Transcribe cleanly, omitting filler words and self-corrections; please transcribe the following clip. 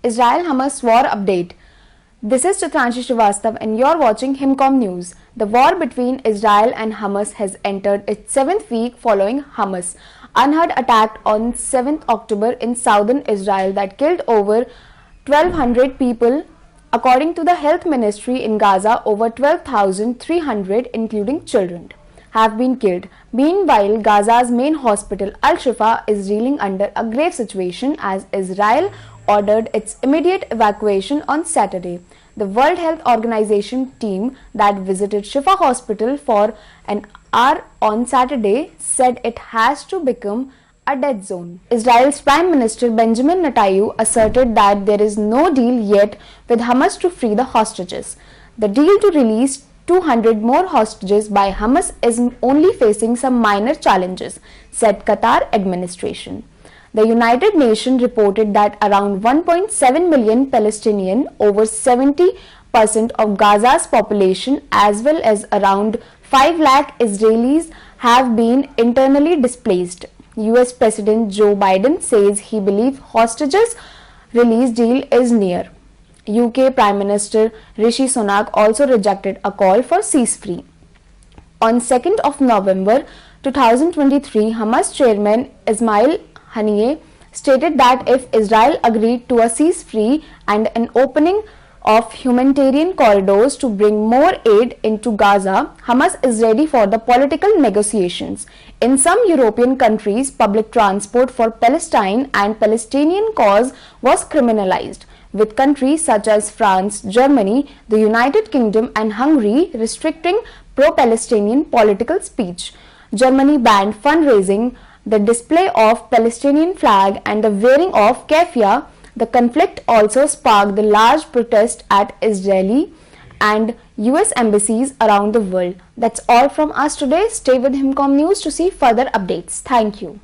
Israel-Hamas war update. This is Chitranshi Srivastav and you're watching Himcom News. The war between Israel and Hamas has entered its 7th week following Hamas' unheard attack on 7th October in southern Israel that killed over 1,200 people. According to the health ministry in Gaza, over 12,300, including children, have been killed. Meanwhile, Gaza's main hospital, Al-Shifa, is reeling under a grave situation as Israel ordered its immediate evacuation on Saturday. The World Health Organization team that visited Shifa Hospital for an hour on Saturday said it has to become a dead zone. Israel's Prime Minister Benjamin Netanyahu asserted that there is no deal yet with Hamas to free the hostages. The deal to release 200 more hostages by Hamas is only facing some minor challenges, said Qatar administration. The United Nations reported that around 1.7 million Palestinians, over 70% of Gaza's population, as well as around 5 lakh Israelis have been internally displaced. US President Joe Biden says he believes hostages release deal is near. UK Prime Minister Rishi Sunak also rejected a call for ceasefire. On 2nd of November 2023, Hamas chairman Ismail Haniyeh stated that if Israel agreed to a ceasefire and an opening of humanitarian corridors to bring more aid into Gaza, Hamas is ready for the political negotiations. In some European countries, public transport for Palestine and Palestinian cause was criminalized, with countries such as France, Germany, the United Kingdom and Hungary restricting pro-Palestinian political speech. Germany banned fundraising, the display of Palestinian flag and the wearing of keffiyeh. The conflict also sparked the large protest at Israeli and US embassies around the world. That's all from us today. Stay with Himcom News to see further updates. Thank you.